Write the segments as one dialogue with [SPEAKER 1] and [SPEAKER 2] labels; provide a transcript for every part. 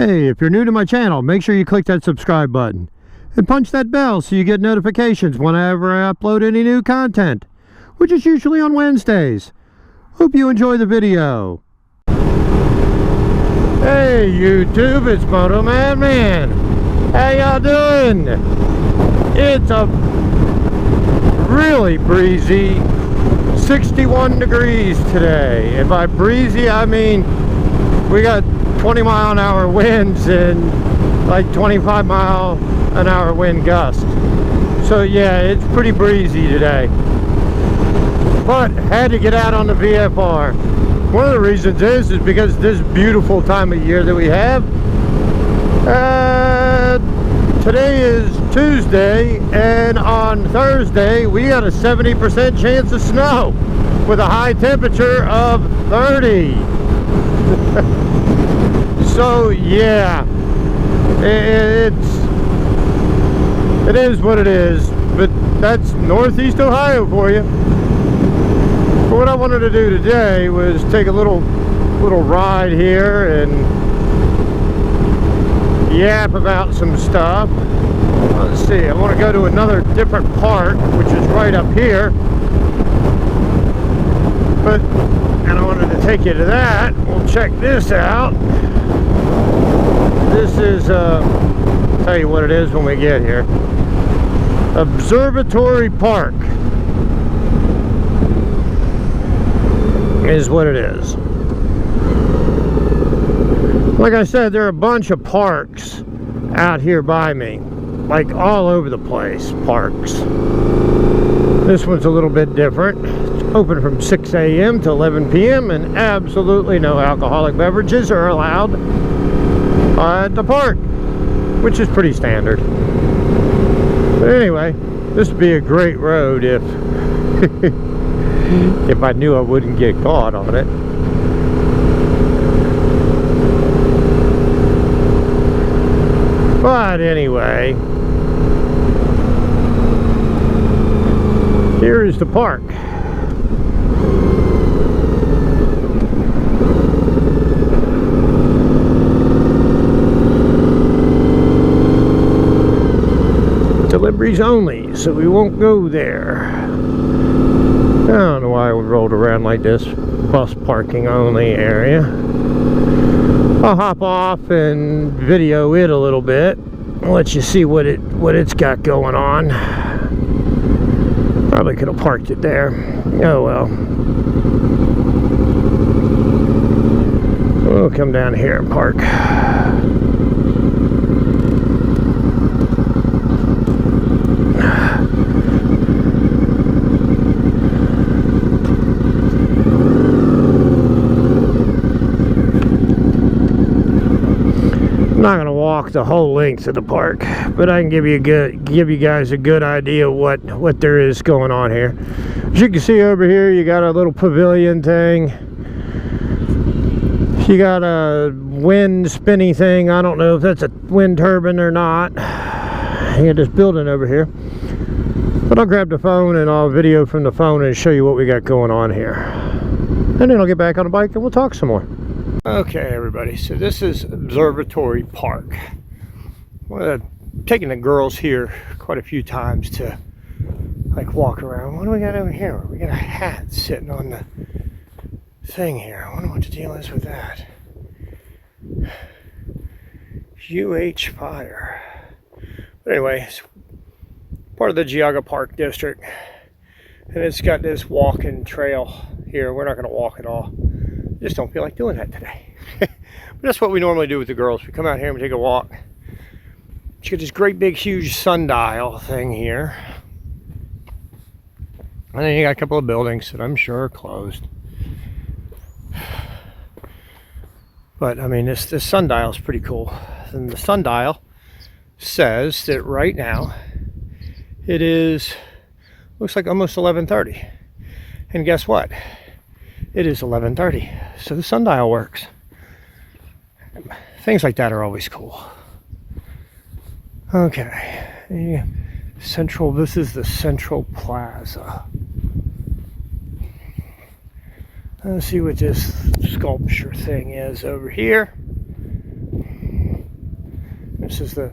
[SPEAKER 1] Hey, if you're new to my channel, make sure you click that subscribe button and punch that bell so you get notifications whenever I upload any new content, which is usually on Wednesdays. Hope you enjoy the video. Hey YouTube, it's motomattman. How y'all doing? It's a really breezy 61 degrees today, and by breezy I mean we got 20-mile-an-hour winds and like 25-mile-an-hour wind gusts. So yeah, it's pretty breezy today, but had to get out on the VFR. One of the reasons is because this beautiful time of year that we have. Today is Tuesday, and on Thursday we got a 70% chance of snow with a high temperature of 30. So yeah, it is what it is, but that's Northeast Ohio for you. But what I wanted to do today was take a little ride here and yap about some stuff. Let's see, I want to go to another different park, which is right up here. And I wanted to take you to that. We'll check this out. This is, I'll tell you what it is when we get here. Observatory Park is what it is. Like I said, there are a bunch of parks out here by me, like all over the place, parks. This one's a little bit different. It's open from 6 a.m. to 11 p.m. and absolutely no alcoholic beverages are allowed at the park, which is pretty standard. But anyway, this would be a great road if if I knew I wouldn't get caught on it. But anyway, here is the park. Deliveries only, so we won't go there. I don't know why we rolled around like this. Bus parking only area. I'll hop off and video it a little bit. I'll let you see what it's got going on. Probably could have parked it there. Oh well. We'll come down here and park. I'm not gonna walk the whole length of the park, but I can give you guys a good idea what there is going on here. As you can see over here, you got a little pavilion thing. You got a wind spinny thing. I don't know if that's a wind turbine or not. You got this building over here. But I'll grab the phone and I'll video from the phone and show you what we got going on here. And then I'll get back on the bike and we'll talk some more. Okay everybody, so this is Observatory Park. Well, taking the girls here quite a few times to like walk around. What do we got over here? We got a hat sitting on the thing here. I wonder what the deal is with that. UH Fire. But anyway, it's part of the Giaga Park District. And it's got this walking trail here. We're not going to walk at all. Just don't feel like doing that today. But that's what we normally do with the girls. We come out here and we take a walk. You got this great big huge sundial thing here. And then you got a couple of buildings that I'm sure are closed. But I mean, this sundial is pretty cool. And the sundial says that right now it is, looks like almost 11:30. And guess what? It is 11:30, so the sundial works. Things like that are always cool. Okay, central. This is the Central Plaza. Let's see what this sculpture thing is over here. This is the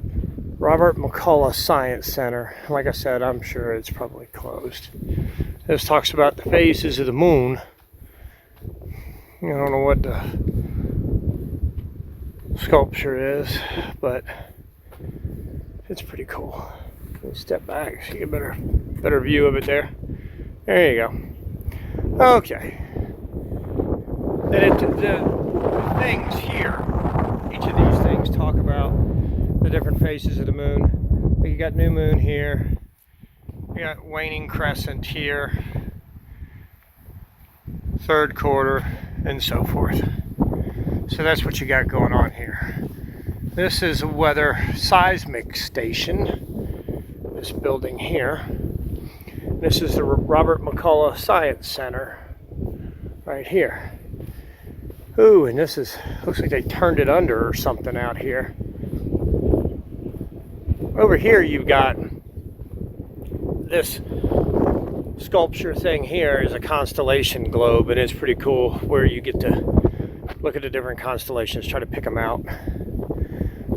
[SPEAKER 1] Robert McCullough Science Center. Like I said, I'm sure it's probably closed. This talks about the phases of the moon. I don't know what the sculpture is, but it's pretty cool. Let me step back so you get a better view of it there. There you go. Okay. Then the things here, each of these things talk about the different phases of the moon. You got new moon here. You got waning crescent here. Third quarter, and so forth. So that's what you got going on here. This is a weather seismic station, this building here. This is the Robert McCullough Science Center right here. Ooh, and this is, looks like they turned it under or something out here. Over here you've got this sculpture thing here is a Constellation Globe, and it's pretty cool where you get to look at the different constellations, try to pick them out.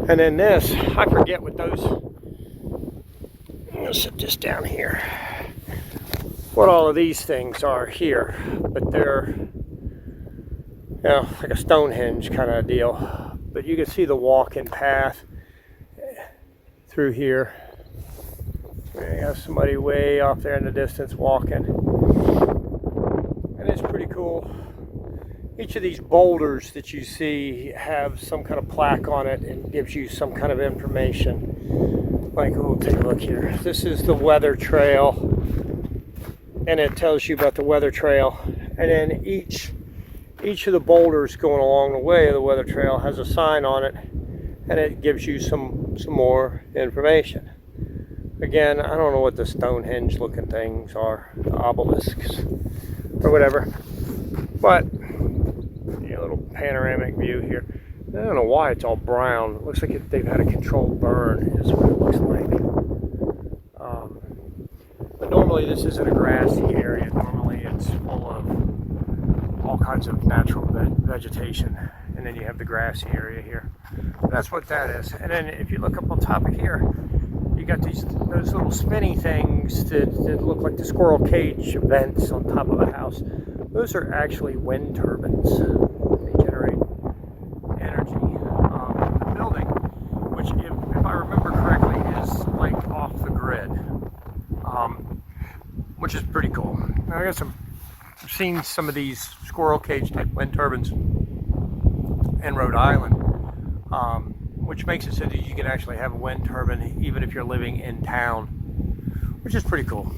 [SPEAKER 1] And then this, I forget what those, I'm gonna set this down here, what all of these things are here, but they're, you know, like a Stonehenge kind of deal. But you can see the walking path through here. You have somebody way off there in the distance walking. And it's pretty cool. Each of these boulders that you see have some kind of plaque on it and gives you some kind of information. Like, we'll take a look here. This is the weather trail, and it tells you about the weather trail. And then each of the boulders going along the way of the weather trail has a sign on it, and it gives you some more information. Again, I don't know what the Stonehenge looking things are, the obelisks or whatever, but yeah, a little panoramic view here. I don't know why it's all brown. It looks like they've had a controlled burn is what it looks like. But normally this isn't a grassy area. Normally it's full of all kinds of natural vegetation, and then you have the grassy area here. That's what that is. And then if you look up on top of here, you got those little spinny things that look like the squirrel cage vents on top of a house. Those are actually wind turbines. They generate energy. The building, which if I remember correctly, is like off the grid, which is pretty cool. Now, I guess I've seen some of these squirrel cage type wind turbines in Rhode Island. Which makes it so that you can actually have a wind turbine even if you're living in town, which is pretty cool.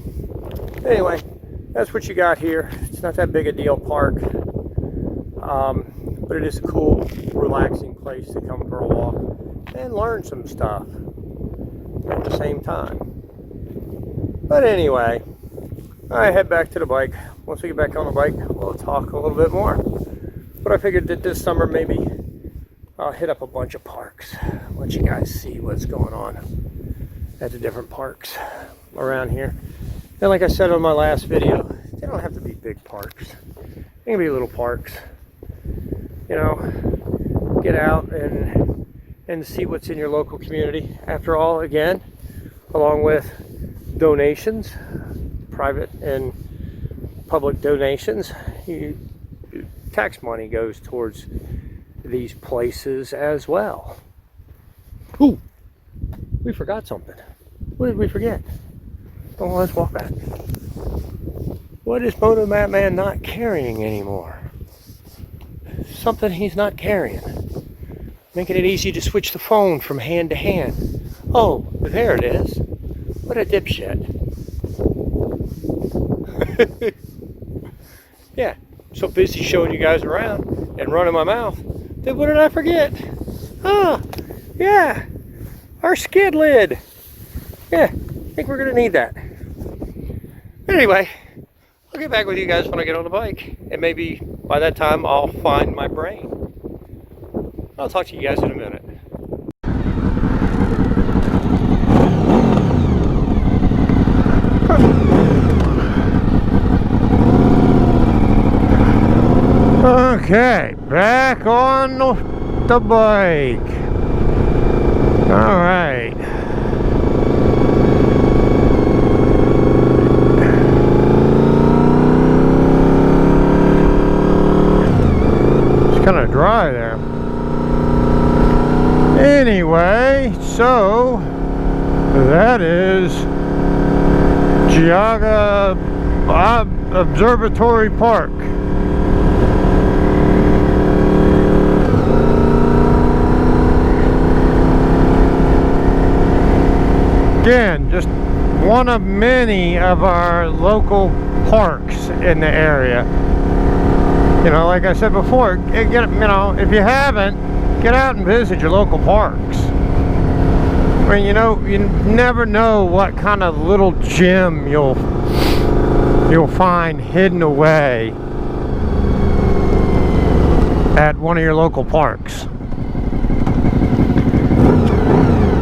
[SPEAKER 1] Anyway, that's what you got here. It's not that big a deal park, but it is a cool, relaxing place to come for a walk and learn some stuff at the same time. But anyway, I head back to the bike. Once we get back on the bike, we'll talk a little bit more. But I figured that this summer maybe I'll hit up a bunch of parks, let you guys see what's going on at the different parks around here. And like I said on my last video, they don't have to be big parks. They can be little parks. You know, get out and see what's in your local community. After all, again, along with donations, private and public donations, tax money goes towards these places as well. Ooh, we forgot something. What did we forget? Oh, let's walk back. What is motomattman not carrying anymore? Something he's not carrying. Making it easy to switch the phone from hand to hand. Oh, there it is. What a dipshit. Yeah, so busy showing you guys around and running my mouth. Then what did I forget? Oh, yeah, our skid lid. Yeah, I think we're gonna need that. Anyway, I'll get back with you guys when I get on the bike, and maybe by that time I'll find my brain. I'll talk to you guys in a minute. Okay, back on the bike. All right. It's kind of dry there. Anyway, so that is Giaga Observatory Park. Again, just one of many of our local parks in the area. You know, like I said before, if you haven't, get out and visit your local parks. I mean, you know, you never know what kind of little gem you'll find hidden away at one of your local parks.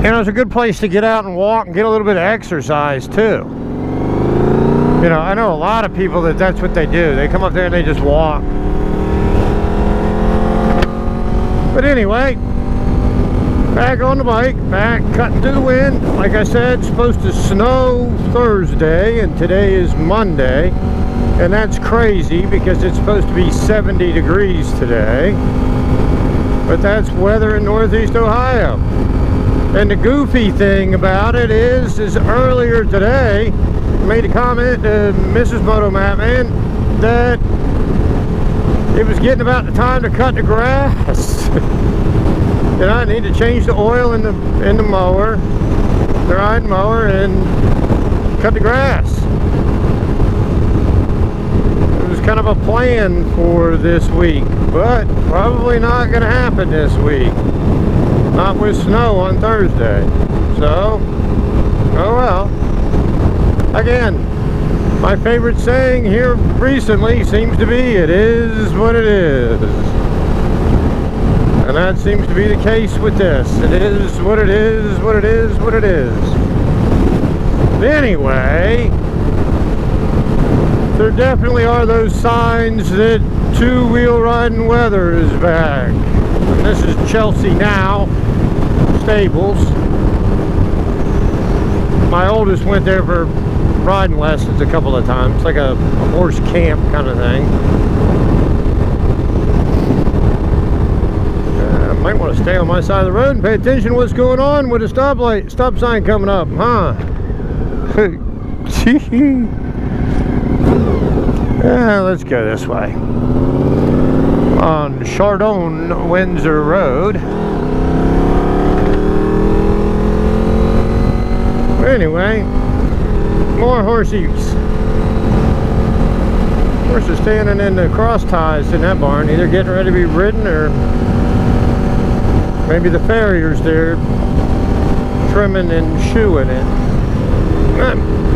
[SPEAKER 1] You know, it's a good place to get out and walk and get a little bit of exercise too. You know, I know a lot of people that's what they do. They come up there and they just walk. But anyway, back on the bike, back cutting through the wind. Like I said, it's supposed to snow Thursday, and today is Monday. And that's crazy because it's supposed to be 70 degrees today. But that's weather in Northeast Ohio. And the goofy thing about it is earlier today, I made a comment to Mrs. MOTOmattman that it was getting about the time to cut the grass. You know, I need to change the oil in the mower, the riding mower, and cut the grass. It was kind of a plan for this week, but probably not going to happen this week. Not with snow on Thursday. So, oh well. Again, my favorite saying here recently seems to be, it is what it is. And that seems to be the case with this. It is what it is, what it is, what it is. Anyway, there definitely are those signs that two-wheel riding weather is back. And this is Chelsea Now Stables. My oldest went there for riding lessons a couple of times, like a horse camp kind of thing. Might want to stay on my side of the road and pay attention to what's going on with a stop sign coming up, huh? Let's go this way. On Chardon Windsor Road. Anyway, more horses. Horses standing in the cross ties in that barn, either getting ready to be ridden or maybe the farriers there trimming and shoeing it.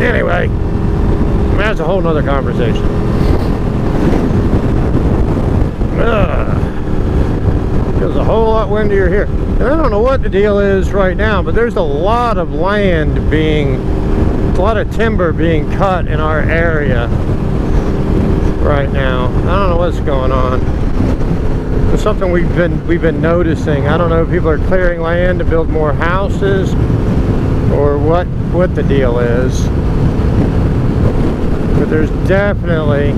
[SPEAKER 1] Anyway, that's a whole nother conversation. Feels a whole lot windier here. And I don't know what the deal is right now, but there's a lot of land being, a lot of timber being cut in our area right now. I don't know what's going on. It's something we've been noticing. I don't know if people are clearing land to build more houses or what the deal is. But there's definitely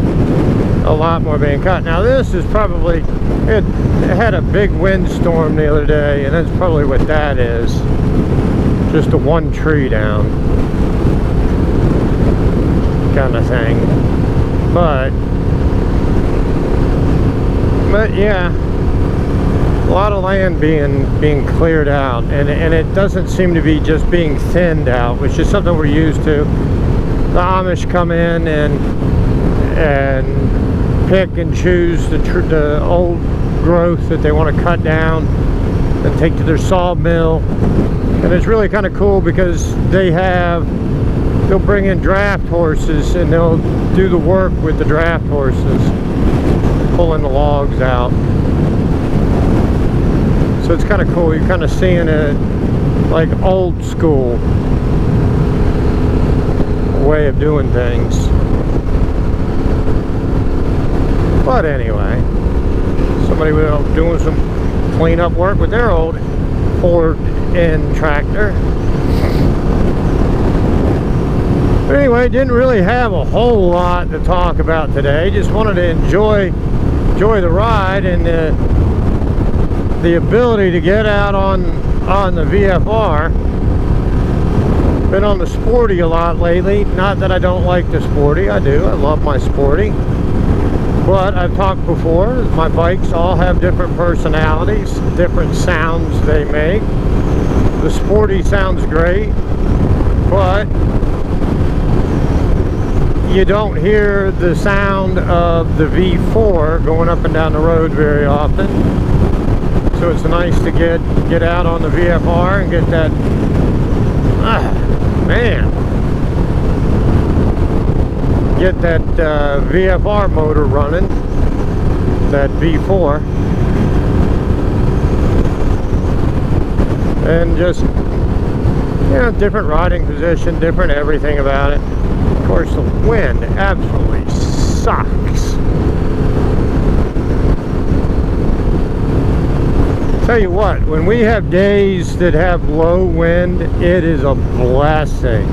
[SPEAKER 1] a lot more being cut. Now this is probably, it had a big windstorm the other day, and that's probably what that is. Just a one tree down kind of thing. But yeah, a lot of land being cleared out, and it doesn't seem to be just being thinned out, which is something we're used to. The Amish come in and pick and choose the old growth that they want to cut down and take to their sawmill, and it's really kind of cool because they'll bring in draft horses and they'll do the work with the draft horses, pulling the logs out. So it's kind of cool. You're kind of seeing it like old school way of doing things. But anyway, somebody was doing some cleanup work with their old Ford end tractor. But anyway, didn't really have a whole lot to talk about today. Just wanted to enjoy the ride and the ability to get out on the VFR. Been on the Sporty a lot lately. Not that I don't like the Sporty, I do. I love my Sporty. But I've talked before, my bikes all have different personalities, different sounds they make. The Sporty sounds great, but you don't hear the sound of the V4 going up and down the road very often. So it's nice to get out on the VFR and get that, get that VFR motor running, that V4, and just, you know, different riding position, different everything about it. Of course, the wind absolutely sucks. Tell you what, when we have days that have low wind, it is a blessing.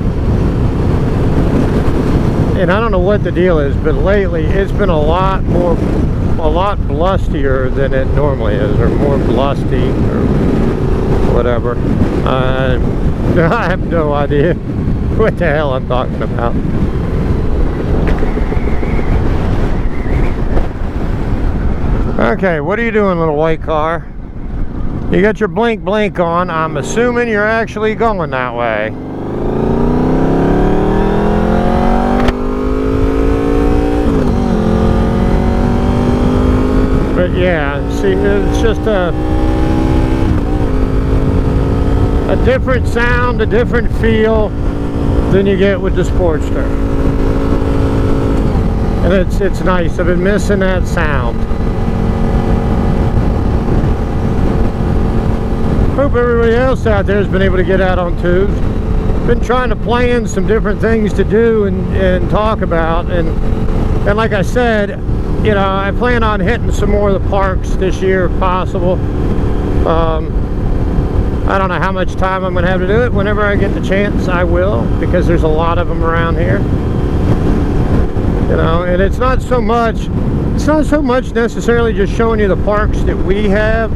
[SPEAKER 1] And I don't know what the deal is, but lately it's been a lot blustier than it normally is, or more blusty, or whatever. I have no idea what the hell I'm talking about. Okay, what are you doing, little white car? You got your blink on. I'm assuming you're actually going that way. But yeah, see, it's just a different sound, a different feel than you get with the Sportster. And it's nice. I've been missing that sound. Hope everybody else out there has been able to get out on tubes. Been trying to plan some different things to do and talk about, and like I said, you know, I plan on hitting some more of the parks this year if possible. I don't know how much time I'm going to have to do it. Whenever I get the chance, I will, because there's a lot of them around here. You know, and it's not so much necessarily just showing you the parks that we have.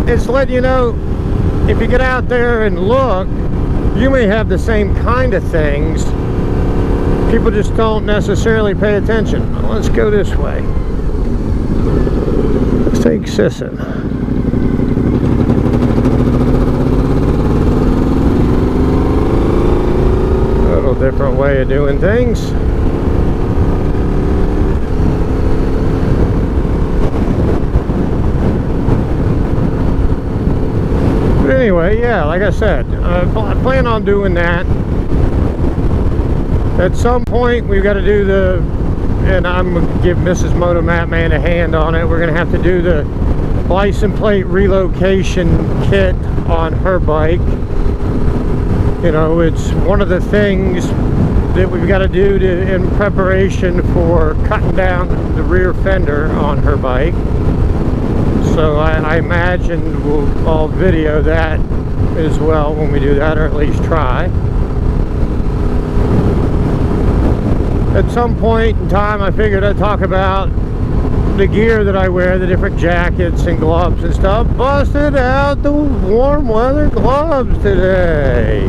[SPEAKER 1] It's letting you know, if you get out there and look, you may have the same kind of things. People just don't necessarily pay attention. Well, let's go this way. Let's take Sisson. A little different way of doing things. But anyway, yeah, like I said, I plan on doing that. At some point, we've got to do and I'm going to give Mrs. motomattman a hand on it. We're going to have to do the license plate relocation kit on her bike. You know, it's one of the things that we've got to do in preparation for cutting down the rear fender on her bike. So I imagine I'll video that as well when we do that, or at least try. At some point in time, I figured I'd talk about the gear that I wear, the different jackets and gloves and stuff. Busted out the warm weather gloves today.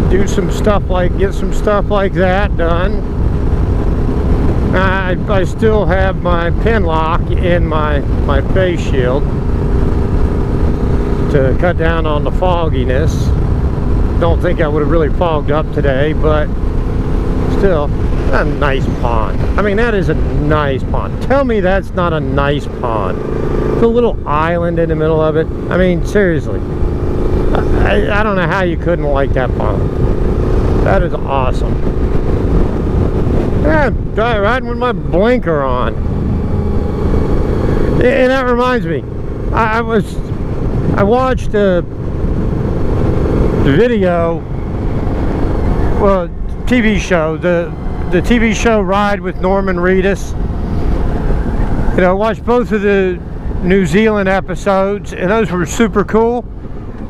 [SPEAKER 1] Do some stuff get some stuff like that done. I still have my Pinlock in my face shield to cut down on the fogginess. Don't think I would have really fogged up today, but still, a nice pond. I mean, that is a nice pond. Tell me that's not a nice pond. The little island in the middle of it. I mean, seriously. I don't know how you couldn't like that pond. That is awesome. Yeah, riding with my blinker on. And that reminds me, I watched a video, well, TV show, the TV show Ride with Norman Reedus. You know, I watched both of the New Zealand episodes, and those were super cool.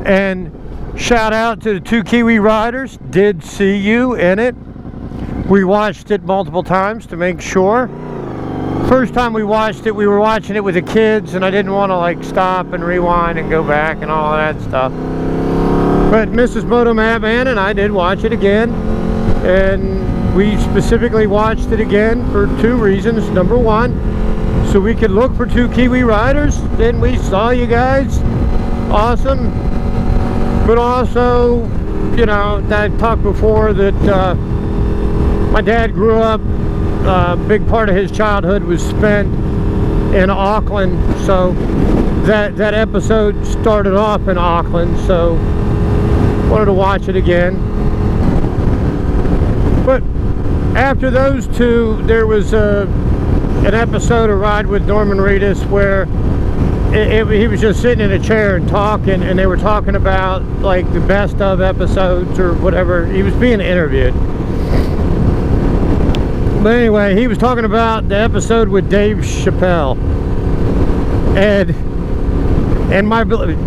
[SPEAKER 1] And shout out to the 2 Kiwi riders. Did see you in it. We watched it multiple times to make sure. First time we watched it, we were watching it with the kids, and I didn't want to like stop and rewind and go back and all of that stuff. But Mrs. motomattman and I did watch it again, and we specifically watched it again for 2 reasons. Number 1, so we could look for 2 Kiwi riders. Then we saw you guys. Awesome. But also, you know, I talked before that my dad grew up, a big part of his childhood was spent in Auckland, so that episode started off in Auckland, so wanted to watch it again. But after those 2, there was an episode of Ride with Norman Reedus where he was just sitting in a chair and talking, and they were talking about like the best of episodes or whatever. He was being interviewed. But anyway, he was talking about the episode with Dave Chappelle, and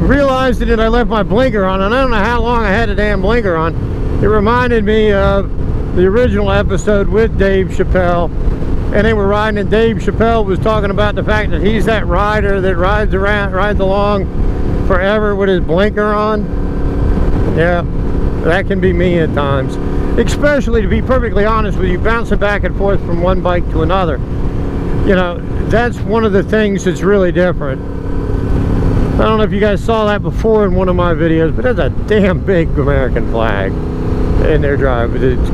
[SPEAKER 1] realized that I left my blinker on, and I don't know how long I had the damn blinker on. It reminded me of the original episode with Dave Chappelle, and they were riding, and Dave Chappelle was talking about the fact that he's that rider that rides along forever with his blinker on. Yeah, that can be me at times. Especially, to be perfectly honest with you, bouncing back and forth from one bike to another. You know, that's one of the things that's really different. I don't know if you guys saw that before in one of my videos, but there's a damn big American flag in their driveway. It's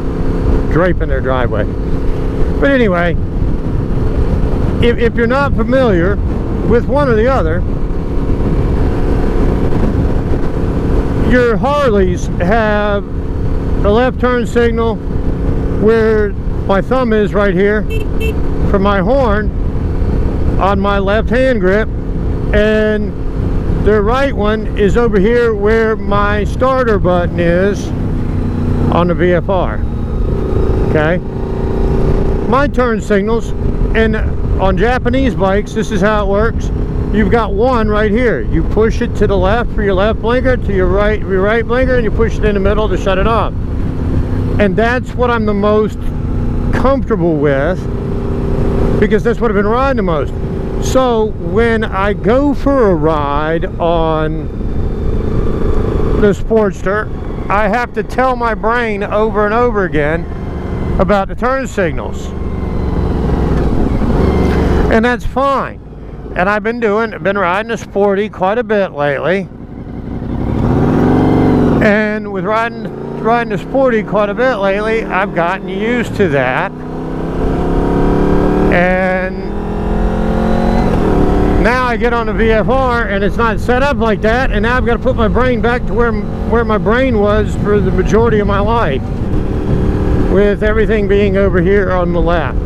[SPEAKER 1] draping their driveway. But anyway, if you're not familiar with one or the other, your Harleys have the left turn signal where my thumb is right here for my horn on my left hand grip, and the right one is over here where my starter button is on the VFR. Okay, my turn signals, and on Japanese bikes this is how it works. You've got one right here. You push it to the left for your left blinker, to your right blinker, and you push it in the middle to shut it off. And that's what I'm the most comfortable with, because that's what I've been riding the most. So when I go for a ride on the Sportster, I have to tell my brain over and over again about the turn signals. And that's fine. And I've been riding a Sporty quite a bit lately. And with riding a Sporty quite a bit lately, I've gotten used to that. And now I get on the VFR and it's not set up like that, and now I've got to put my brain back to where my brain was for the majority of my life, with everything being over here on the left.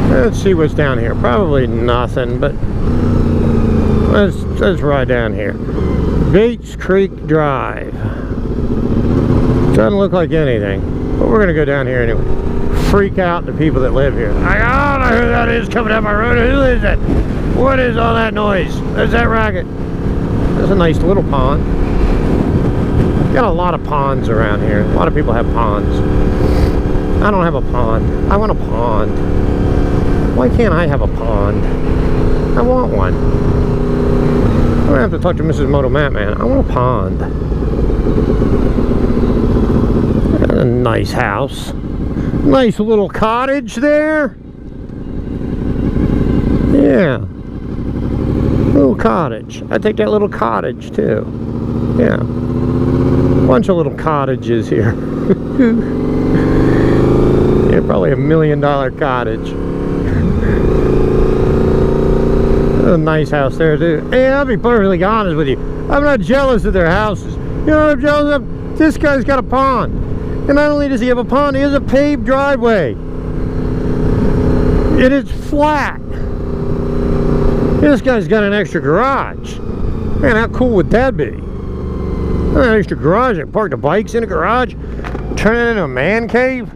[SPEAKER 1] Let's see what's down here. Probably nothing, but let's ride down here. Bates Creek Drive. Doesn't look like anything, but we're gonna go down here anyway. Freak out the people that live here. I don't know who that is coming down my road. Who is that? What is all that noise? There's that racket. There's a nice little pond. Got a lot of ponds around here. A lot of people have ponds. I don't have a pond. I want a pond. Why can't I have a pond? I want one. I'm gonna have to talk to Mrs. motomattman. I want a pond. That's a nice house. Nice little cottage there. Yeah. Little cottage. I take that little cottage too. Yeah. Bunch of little cottages here. Yeah, probably $1 million cottage. A nice house there too. Hey, I'll be perfectly honest with you. I'm not jealous of their houses. You know what I'm jealous of? This guy's got a pond. And not only does he have a pond, he has a paved driveway. And it's flat. This guy's got an extra garage. Man, how cool would that be? An extra garage. I park the bikes in a garage, turn it into a man cave.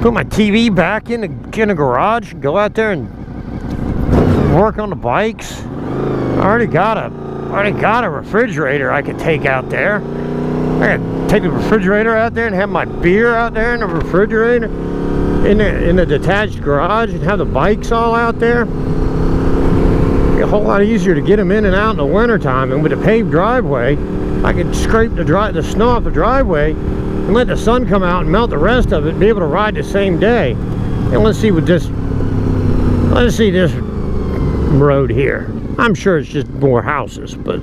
[SPEAKER 1] put my TV back in the garage, go out there and work on the bikes. I already got a refrigerator I could take out there. I could take the refrigerator out there and have my beer out there in the refrigerator in the detached garage and have the bikes all out there. It'd be a whole lot easier to get them in and out in the wintertime. And with a paved driveway, I could scrape the snow off the driveway and let the sun come out and melt the rest of it and be able to ride the same day. And let's see this road here. I'm sure it's just more houses, but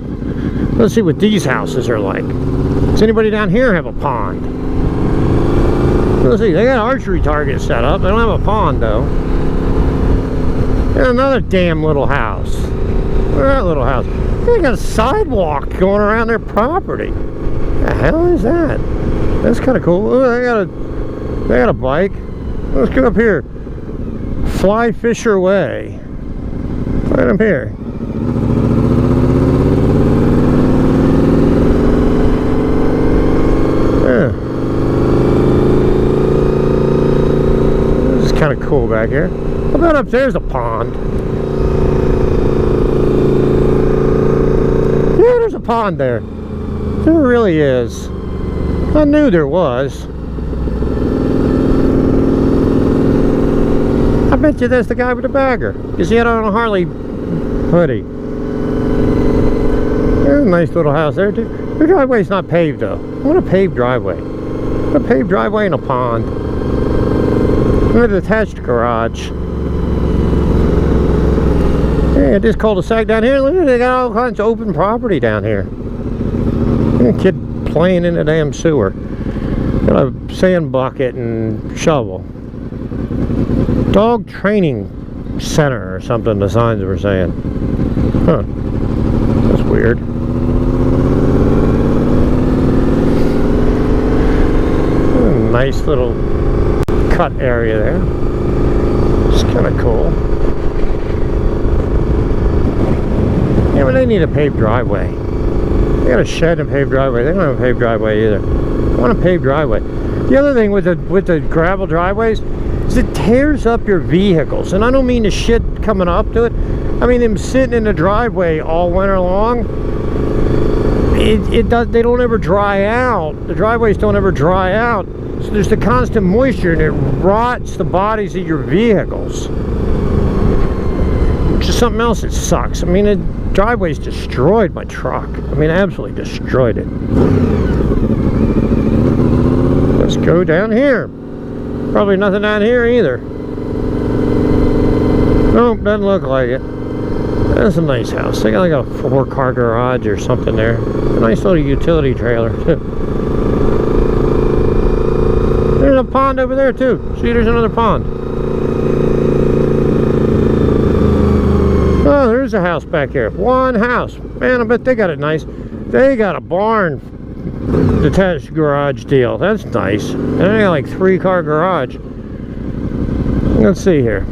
[SPEAKER 1] let's see what these houses are like. Does anybody down here have a pond? Let's see, they got archery targets set up. They don't have a pond though. And another damn little house. Look at that little house. They got a sidewalk going around their property. The hell is that? That's kind of cool. Oh, they got a bike. Let's go up here. Fly Fisher Way. Right up here. Yeah. This is kind of cool back here. How about up there's a pond? Yeah, there's a pond there. There really is. I knew there was. I bet you that's the guy with the bagger, because he had on a Harley hoodie. There's a nice little house there too. The driveway's not paved though. I want a paved driveway. A paved driveway and a pond. And a detached garage. Yeah, this cul-de-sac down here. Look, they got all kinds of open property down here. A kid playing in the damn sewer. Got a sand bucket and shovel. Dog training center or something, the signs were saying. Huh. That's weird. Nice little cut area there. It's kind of cool. Yeah, but they need a paved driveway. They got a shed and a paved driveway. They don't have a paved driveway either. I want a paved driveway. The other thing with the gravel driveways is it tears up your vehicles. And I don't mean the shit coming up to it. I mean them sitting in the driveway all winter long. They don't ever dry out. The driveways don't ever dry out. So there's the constant moisture and it rots the bodies of your vehicles. Which is something else that sucks. I mean, the driveway's destroyed my truck. I mean, absolutely destroyed it. Let's go down here. Probably nothing down here either. Nope, doesn't look like it. That's a nice house. They got like a 4-car garage or something there. A nice little utility trailer too. There's a pond over there too. See, there's another pond. Oh, there's a house back here. One house. Man, I bet they got it nice. They got a barn detached garage deal. That's nice. And they got like 3-car garage. Let's see here.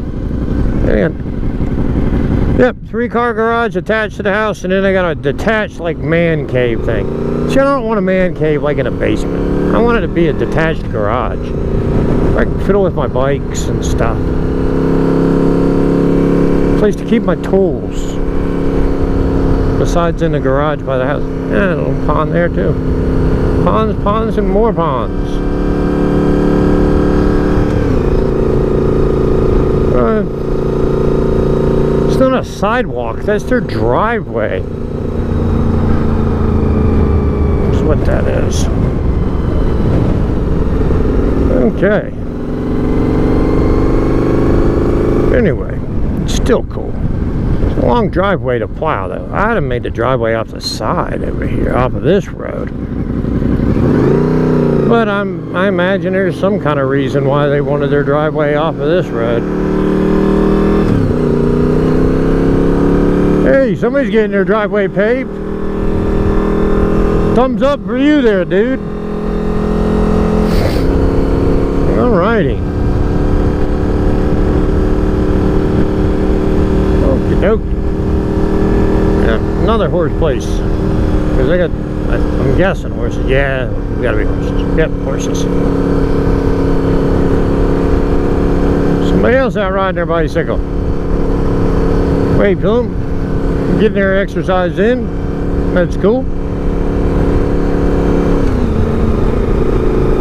[SPEAKER 1] Yep, 3-car garage attached to the house, and then they got a detached like man cave thing. See, I don't want a man cave like in a basement. I want it to be a detached garage. I can fiddle with my bikes and stuff. Place to keep my tools. Besides in the garage by the house. Yeah, a little pond there too. Ponds, and more ponds. It's not a sidewalk, that's their driveway. That's what that is. Okay. Anyway, it's still cool. It's a long driveway to plow though. I'd have made the driveway off the side over here, off of this road. But I imagine there's some kind of reason why they wanted their driveway off of this road. Hey, somebody's getting their driveway paved. Thumbs up for you there, dude. Alrighty. Okie dokie. Yeah, another horse place. Because they got, I'm guessing horses. Yeah, we gotta be horses. Yep, horses. Somebody else out riding their bicycle. Wave to them. Getting their exercise in. That's cool.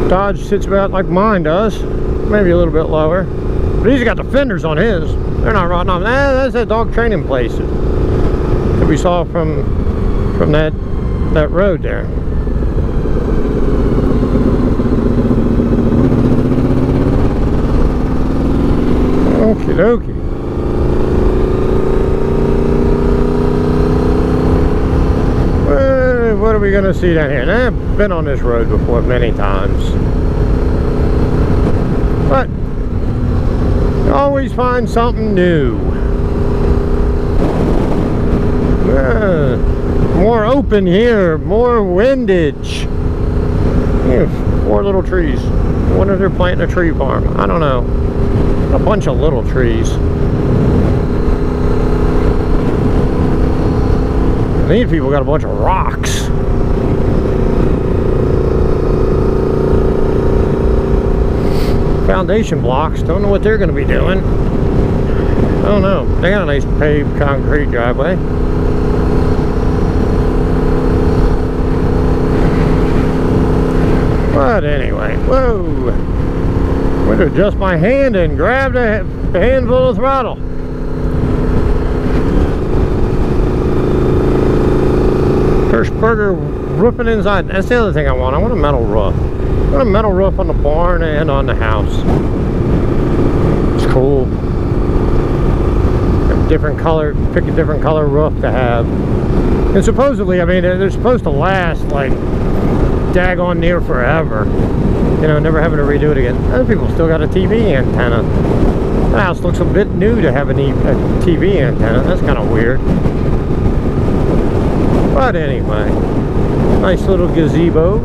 [SPEAKER 1] Dodge sits about like mine does. Maybe a little bit lower. But he's got the fenders on his. They're not rotting off. That's that dog training place that we saw from that road there. Okie dokie. Well, what are we gonna see down here? And I've been on this road before many times. But you always find something new. More open here, more windage. Yeah, 4 little trees. I wonder if they're planting a tree farm. I don't know. A bunch of little trees. These people got a bunch of rocks. Foundation blocks. Don't know what they're going to be doing. I don't know. They got a nice paved concrete driveway. But anyway, whoa. I'm going to adjust my hand and grab a handful of throttle. First burger roofing inside. That's the other thing I want. I want a metal roof. I want a metal roof on the barn and on the house. It's cool. Different color, pick a different color roof to have. And supposedly, I mean, they're supposed to last like daggone near forever. You know, never having to redo it again. Other people still got a TV antenna. The house looks a bit new to have a TV antenna. That's kind of weird. But anyway, nice little gazebo.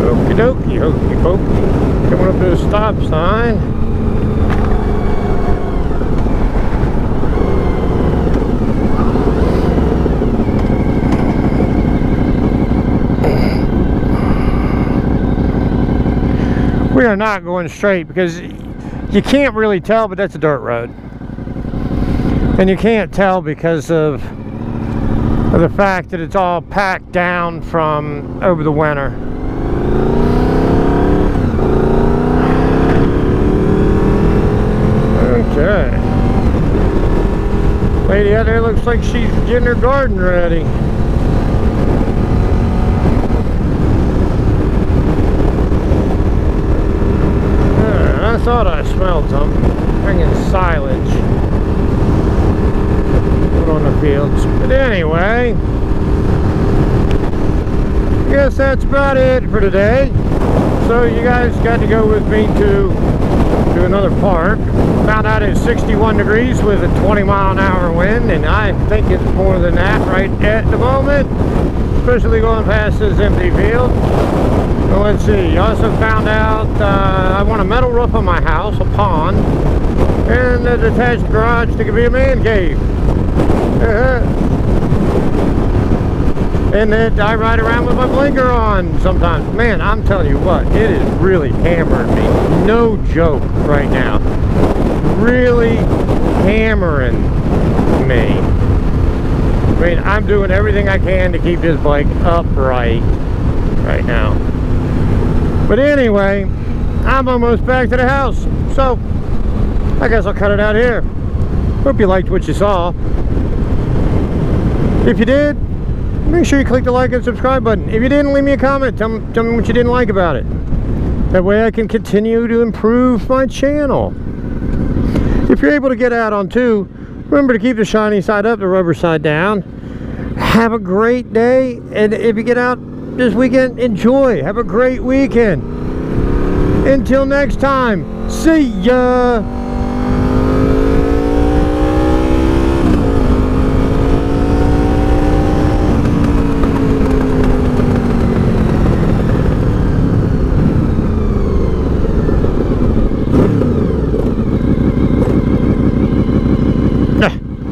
[SPEAKER 1] Okie dokie, hokey pokey. Coming up to the stop sign. We are not going straight because you can't really tell, but that's a dirt road. And you can't tell because of the fact that it's all packed down from over the winter. Okay. Lady out there looks like she's getting her garden ready. I thought I smelled something. Bringing silage. Put on the fields. But anyway, I guess that's about it for today. So you guys got to go with me to another park. Found out it's 61 degrees with a 20-mile-an-hour wind, and I think it's more than that right at the moment, especially going past this empty field. So let's see. Also found out I want a metal roof on my house, a pond, and a detached garage that could be a man cave. And that I ride around with my blinker on sometimes. Man, I'm telling you what, it is really hammering me. No joke right now. Really hammering me. I mean, I'm doing everything I can to keep this bike upright right now. But anyway, I'm almost back to the house. So, I guess I'll cut it out here. Hope you liked what you saw. If you did, make sure you click the like and subscribe button. If you didn't, leave me a comment. Tell me what you didn't like about it. That way I can continue to improve my channel. If you're able to get out on 2, remember to keep the shiny side up, the rubber side down. Have a great day. And if you get out this weekend, enjoy. Have a great weekend. Until next time, see ya.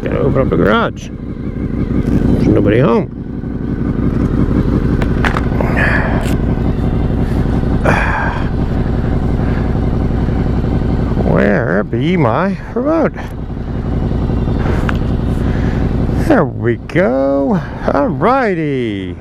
[SPEAKER 1] Gotta open up the garage. There's nobody home. be my remote. There we go. Alrighty.